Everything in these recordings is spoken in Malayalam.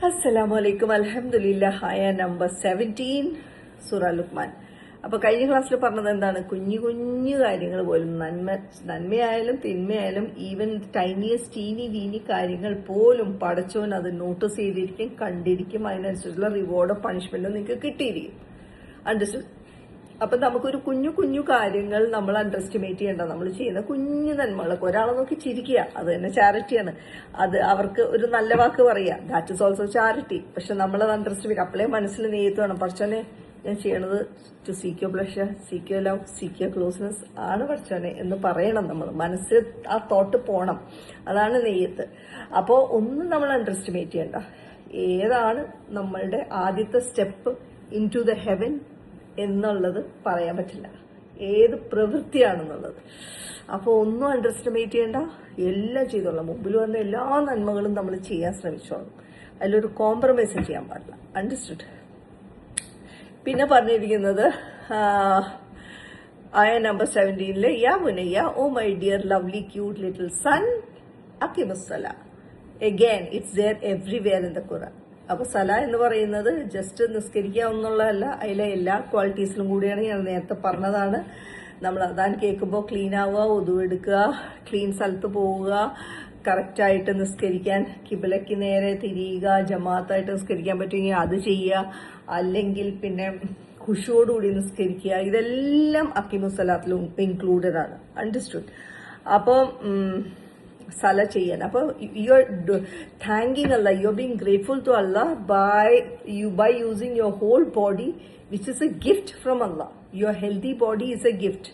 അസ്സലാമലൈക്കും. അൽഹംദുലില്ലാഹ്. ആയ നമ്പർ 17 സൂറ ലുഖ്മാൻ. അപ്പൊ കഴിഞ്ഞ ക്ലാസ്സിൽ പറഞ്ഞത് എന്താണ്? കുഞ്ഞു കുഞ്ഞു കാര്യങ്ങൾ പോലും നന്മയായാലും തിന്മയായാലും ഈവൻ ടൈനിയസ്റ്റ് ടീനി കാര്യങ്ങൾ പോലും പടച്ചോൻ അത് നോട്ടീസ് ചെയ്തിരിക്കും, കണ്ടിരിക്കും. അതിനനുസരിച്ചുള്ള റിവാർഡോ പണിഷ്മെന്റോ നിങ്ങൾക്ക് കിട്ടിയിരിക്കും. അണ്ടർസ്റ്റുഡ്? അപ്പൊ നമുക്കൊരു കുഞ്ഞു കുഞ്ഞു കാര്യങ്ങൾ നമ്മൾ അണ്ടർ എസ്റ്റിമേറ്റ് ചെയ്യേണ്ട. നമ്മൾ ചെയ്യുന്ന കുഞ്ഞു നന്മകളൊക്കെ ഒരാളെ നോക്കി ചിരിക്കുക, അത് തന്നെ ചാരിറ്റിയാണ്. അത് അവർക്ക് ഒരു നല്ല വാക്ക് പറയുക, ദാറ്റ് ഇസ് ഓൾസോ ചാരിറ്റി. പക്ഷെ നമ്മളത് അണ്ടർ എസ്റ്റിമേറ്റ് അപ്പോഴേ മനസ്സിൽ നെയ്യത്ത് വേണം. പഠിച്ചോനെ ഞാൻ ചെയ്യണത് to seek your pleasure, seek your love, seek your closeness ആണ് പഠിച്ചോനെ എന്ന് പറയണം. നമ്മൾ മനസ്സിൽ ആ തോട്ട് പോണം. അതാണ് നെയ്യത്ത്. അപ്പോൾ ഒന്നും നമ്മൾ അണ്ടർ എസ്റ്റിമേറ്റ് ചെയ്യണ്ട. ഏതാണ് നമ്മളുടെ ആദ്യത്തെ step into the heaven എന്നുള്ളത് പറയാൻ പറ്റില്ല, ഏത് പ്രവൃത്തിയാണെന്നുള്ളത്. അപ്പോൾ ഒന്നും അണ്ടർ എസ്റ്റിമേറ്റ് ചെയ്യേണ്ട, എല്ലാം ചെയ്തോളാം. മുമ്പിൽ വന്ന എല്ലാ നന്മകളും നമ്മൾ ചെയ്യാൻ ശ്രമിച്ചോളാം. അതിലൊരു കോംപ്രമൈസും ചെയ്യാൻ പാടില്ല. അണ്ടർസ്റ്റുഡ്? പിന്നെ പറഞ്ഞിരിക്കുന്നത് ആയ നമ്പർ 17 യാ മുനയ്യ oh my dear lovely cute little son അഖിമുസ്സല. Again it's there everywhere in the Quran. അപ്പൊ സല എന്ന് പറയുന്നത് ജസ്റ്റ് നിസ്കരിക്കുക എന്നുള്ളതല്ല, അതിലെ എല്ലാ ക്വാളിറ്റീസിലും കൂടിയാണ്. ഞാൻ നേരത്തെ പറഞ്ഞതാണ്. നമ്മൾ അതാൻ കേൾക്കുമ്പോൾ ക്ലീൻ ആവുക, ഒതു എടുക്കുക, ക്ലീൻ സ്ഥലത്ത് പോവുക, കറക്റ്റായിട്ട് നിസ്കരിക്കാൻ കിബിലയ്ക്ക് നേരെ തിരിയുക, ജമാഅത്തായിട്ട് നിസ്കരിക്കാൻ പറ്റുമെങ്കിൽ അത് ചെയ്യുക, അല്ലെങ്കിൽ പിന്നെ ഖുശുവോടുകൂടി നിസ്കരിക്കുക. ഇതെല്ലാം അക്കിമുസലാത്തിലും ഇൻക്ലൂഡഡ് ആണ്. അണ്ടർസ്റ്റുഡ്? അപ്പം സല ചെയ്യാൻ. അപ്പോൾ യു ആർ താങ്കിങ് അല്ല, you are being grateful to അല്ല by using your whole body which is a gift from അല്ല. Your healthy body is a gift,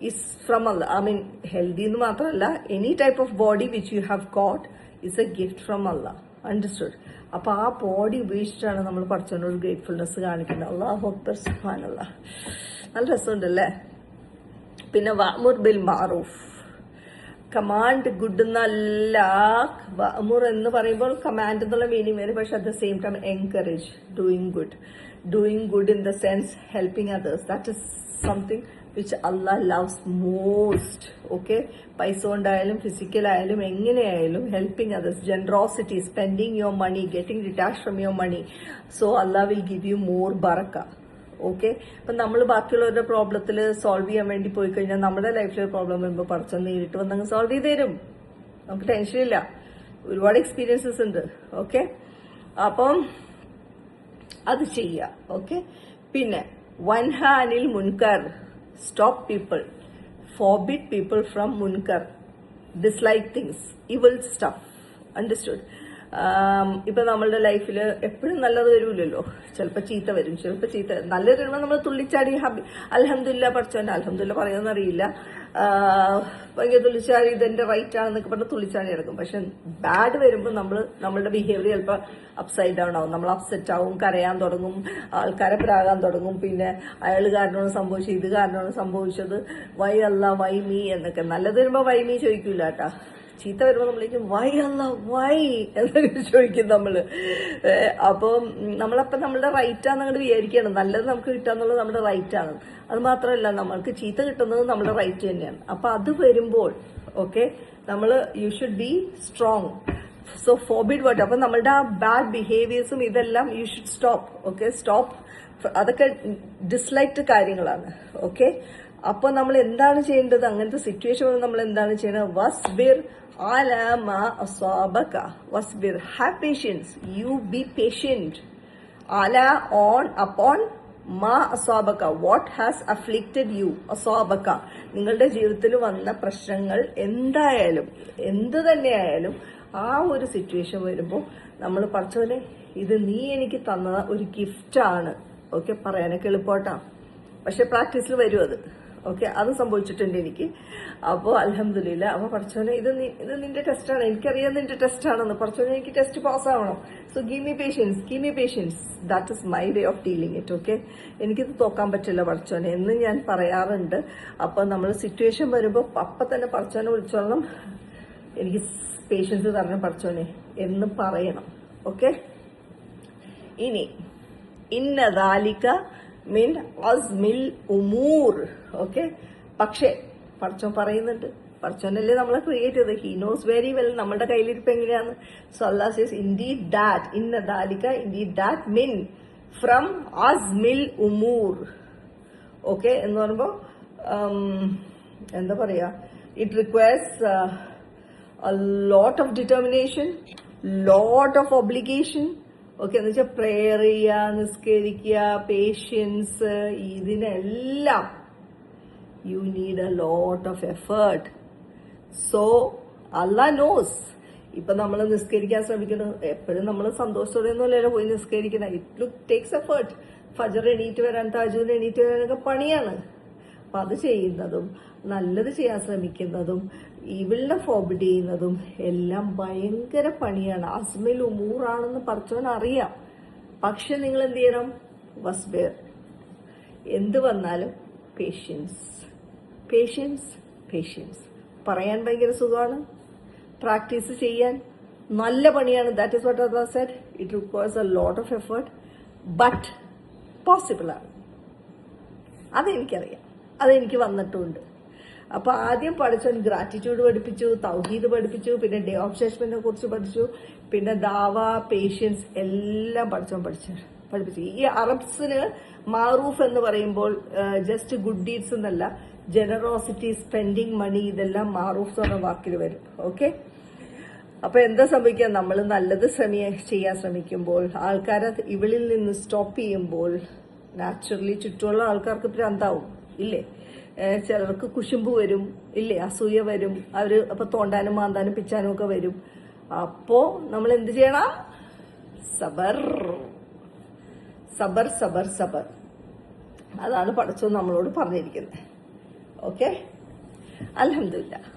is from അല്ല. ഐ മീൻ ഹെൽത്തി എന്ന് മാത്രമല്ല, any type of body which you have got is a gift from അല്ല. അണ്ടർസ്റ്റുഡ്? അപ്പൊ ആ ബോഡി ഉപയോഗിച്ചിട്ടാണ് നമ്മൾ പഠിച്ചോണ്ടൊരു ഗ്രേറ്റ്ഫുൾനെസ് കാണിക്കുന്നത്. അല്ലാഹു അക്ബർ, സുബ്ഹാനല്ലാഹ്. നല്ല രസമുണ്ടല്ലേ? പിന്നെ വഅ്മുർ ബിൽ മഅറൂഫ്, കമാൻഡ് ഗുഡ് എന്നല്ല. വഅ്മുർ എന്ന് പറയുമ്പോൾ കമാൻഡ് എന്നുള്ള മീനിങ് വരും. പക്ഷെ at the same time encourage doing good in the sense helping others. That is something which Allah loves most. Okay? പൈസ കൊണ്ടായാലും ഫിസിക്കലായാലും എങ്ങനെയായാലും helping others, generosity, spending your money, getting detach from your money. So Allah will give you more barakah. Okay? അപ്പൊ നമ്മൾ ബാക്കിയുള്ളവരുടെ പ്രോബ്ലത്തിൽ സോൾവ് ചെയ്യാൻ വേണ്ടി പോയി കഴിഞ്ഞാൽ നമ്മുടെ ലൈഫിൽ പ്രോബ്ലം വരുമ്പോൾ പഠിച്ചൊന്ന് നേരിട്ട് വന്നങ്ങ് സോൾവ് ചെയ്ത് തരും. നമുക്ക് ടെൻഷനില്ല. ഒരുപാട് എക്സ്പീരിയൻസസ് ഉണ്ട്. ഓക്കെ? അപ്പം അത് ചെയ്യുക. ഓക്കെ? പിന്നെ വൻഹ അനിൽ മുൻകർ, stop people, forbid people from മുൻകർ, dislike things, evil stuff. Understood? ഇപ്പൊ നമ്മളുടെ ലൈഫിൽ എപ്പോഴും നല്ലത് വരുമല്ലോ. ചിലപ്പോൾ ചീത്ത വരും, നല്ലത് വരുമ്പോൾ നമ്മൾ തുള്ളിച്ചാടി അൽഹംദുലില്ലാ പഠിച്ചോന്നെ അൽഹംദുലില്ലാ പറയുമെന്ന് അറിയില്ല, ഭയങ്കര തുള്ളിച്ചാടി ഇതെന്റെ റൈറ്റ് ആണെന്നൊക്കെ പറഞ്ഞ് തുള്ളിച്ചാടി എടുക്കും. പക്ഷെ ബാഡ് വരുമ്പോൾ നമ്മളുടെ ബിഹേവിയർ ചിലപ്പോൾ അപ്സൈഡ് ഡൗൺ ആവും. നമ്മൾ അപ്സെറ്റ് ആവും, കരയാൻ തുടങ്ങും, ആൾക്കാരെ പ്രാകാൻ തുടങ്ങും. പിന്നെ അയാൾ കാരണമാണ് സംഭവിച്ചത്, ഇത് കാരണമാണ് സംഭവിച്ചത്, വൈ അല്ല വൈ മീ എന്നൊക്കെ. നല്ലത് വരുമ്പോൾ വൈ മീ ചോദിക്കൂല കേട്ടാ. ചീത്ത വരുമ്പോൾ നമ്മളേക്കും വൈ അല്ല വൈ എന്നൊക്കെ ചോദിക്കും നമ്മള്. അപ്പം നമ്മളപ്പം നമ്മളുടെ റൈറ്റാന്ന് വിചാരിക്കുകയാണ്. നല്ലത് നമുക്ക് കിട്ടാന്നുള്ളത് നമ്മുടെ റൈറ്റാണ്. അത് മാത്രമല്ല, നമ്മൾക്ക് ചീത്ത കിട്ടുന്നത് നമ്മുടെ റൈറ്റ് തന്നെയാണ്. അപ്പൊ അത് വരുമ്പോൾ ഓക്കെ, നമ്മള് you should be strong. So forbid what. അപ്പൊ നമ്മളുടെ ആ ബാഡ് ബിഹേവിയേഴ്സും ഇതെല്ലാം you should stop. Okay? Stop. അതൊക്കെ ഡിസ്ലൈക്ഡ് കാര്യങ്ങളാണ്. ഓക്കെ? അപ്പൊ നമ്മൾ എന്താണ് ചെയ്യേണ്ടത്? അങ്ങനത്തെ സിറ്റുവേഷൻ വന്ന് നമ്മൾ എന്താണ് ചെയ്യേണ്ടത്? വസ്ബിർ അലാ മാ അസ്വാബക വസ്ബിർ. Have patience. You be patient. അലാ ഓൺ അപ്പോൺ മാ അസ്വാബക, വാട്ട് ഹാസ് അഫ്ലിക്റ്റഡ് യു. അസ്വാബക, നിങ്ങളുടെ ജീവിതത്തിൽ വന്ന പ്രശ്നങ്ങൾ എന്തായാലും എന്ത് തന്നെയായാലും ആ ഒരു സിറ്റുവേഷൻ വരുമ്പോൾ നമ്മൾ പഠിച്ചോലെ ഇത് നീ എനിക്ക് തന്ന ഒരു ഗിഫ്റ്റാണ്. ഓക്കെ? പറയാനൊക്കെ എളുപ്പമാട്ടാ, പക്ഷെ പ്രാക്ടീസിൽ വരും അത്. ഓക്കെ? അത് സംഭവിച്ചിട്ടുണ്ട് എനിക്ക്. അപ്പോൾ അൽഹംദുലില്ലാ. അപ്പൊ പഠിച്ചോനെ ഇത് നിന്റെ ടെസ്റ്റാണ്, എനിക്കറിയാം നിന്റെ ടെസ്റ്റാണെന്ന്. പഠിച്ചോനെ എനിക്ക് ടെസ്റ്റ് പാസ്സാവണം. So give me patience. That is my way of dealing it. Okay? എനിക്കിത് തോക്കാൻ പറ്റില്ല പഠിച്ചോനെ എന്ന് ഞാൻ പറയാറുണ്ട്. അപ്പൊ നമ്മൾ സിറ്റുവേഷൻ വരുമ്പോൾ അപ്പം തന്നെ പഠിച്ചോനെ വിളിച്ചോളണം, എനിക്ക് പേഷ്യൻസ് തരണം പഠിച്ചോനെ എന്ന് പറയണം. ഓക്കെ? ഇനി ഇന്ന ദാലിക മിൻ അസ്മിൽ ഉമൂർ. ഓക്കെ? പക്ഷേ പഠിച്ചോൻ പറയുന്നുണ്ട് പടച്ചോനല്ലേ നമ്മളെ ക്രിയേറ്റ് ചെയ്തത്. ഹി നോസ് വെരി വെൽ നമ്മുടെ കയ്യിലിരിപ്പ് എങ്ങനെയാണ്. So Allah says indeed that ഇന്ന ദാലിക ഇൻഡീഡ് ദാറ്റ് മിൻ ഫ്രം അസ്മിൽ ഉമൂർ. ഓക്കെ എന്ന് പറയുമ്പോൾ എന്താ പറയാ, it requires a lot of determination, lot of obligation. Okay എന്ന് വെച്ചാൽ പ്രെയർ ചെയ്യുക, നിസ്കരിക്കുക, പേഷ്യൻസ്, ഇതിനെല്ലാം you need a lot of effort. So Allah knows. ഇപ്പൊ നമ്മൾ നിസ്കരിക്കാൻ ശ്രമിക്കണം, എപ്പോഴും നമ്മൾ സന്തോഷത്തോടെ ഒന്നുമല്ലല്ലോ പോയി നിസ്കരിക്കണം. It takes effort. ഫജർ എണീറ്റ് വരാൻ, തഹജ്ജുദ് എണീറ്റ് വരാനൊക്കെ പണിയാണ്. അപ്പൊ അത് ചെയ്യുന്നതും നല്ലത് ചെയ്യാൻ ശ്രമിക്കുന്നതും ഈവിളിനെ ഫോർബിഡ് ചെയ്യുന്നതും എല്ലാം ഭയങ്കര പണിയാണ്. അസ്മിൽ ഉമൂറാണെന്ന് പടച്ചവൻ അറിയാം. പക്ഷെ നിങ്ങൾ എന്ത് ചെയ്യണം? വസ്ബിർ. എന്ത് വന്നാലും പേഷ്യൻസ്, പേഷ്യൻസ്, പേഷ്യൻസ്. പറയാൻ ഭയങ്കര സുഖമാണ്, പ്രാക്ടീസ് ചെയ്യാൻ നല്ല പണിയാണ്. That is what Allah said. It requires a lot of effort, but possible ആണ്. അതെനിക്കറിയാം, അതെനിക്ക് വന്നിട്ടുമുണ്ട്. അപ്പൊ ആദ്യം പഠിച്ചോൻ ഗ്രാറ്റിറ്റ്യൂഡ് പഠിപ്പിച്ചു, തൗഹീദ് പഠിപ്പിച്ചു, പിന്നെ ഡേ ഓഫ് ജഡ്ജ്മെന്റിനെ കുറിച്ച് പഠിച്ചു, പിന്നെ ദാവ, പേഷ്യൻസ് എല്ലാം പഠിപ്പിച്ചു. ഈ അറബ്സിന് മാറൂഫ് എന്ന് പറയുമ്പോൾ ജസ്റ്റ് ഗുഡ് ഡീഡ്സ് എന്നല്ല, ജനറോസിറ്റി, സ്പെൻഡിങ് മണി, ഇതെല്ലാം മാറൂഫ് എന്ന് പറഞ്ഞ വാക്കിൽ വരും. ഓക്കെ, അപ്പൊ എന്താ സംഭവിക്കുക? നമ്മൾ നല്ലത് ചെയ്യാൻ ശ്രമിക്കുമ്പോൾ, ആൾക്കാരെ ഇവളിൽ നിന്ന് സ്റ്റോപ്പ് ചെയ്യുമ്പോൾ നാച്ചുറലി ചുറ്റുമുള്ള ആൾക്കാർക്ക് ഭ്രാന്താവും ഇല്ലേ? ചിലർക്ക് കുശുമ്പ് വരും ഇല്ലേ? അസൂയ വരും. അവര് അപ്പൊ തോണ്ടാനും മാന്താനും പിച്ചാനും ഒക്കെ വരും. അപ്പോ നമ്മൾ എന്ത് ചെയ്യണം? സബർ, സബർ, സബർ, സബർ. അതാണ് പടച്ചോൻ നമ്മളോട് പറഞ്ഞിരിക്കുന്നത്. ഓക്കെ, അൽഹംദുലില്ലാഹ്.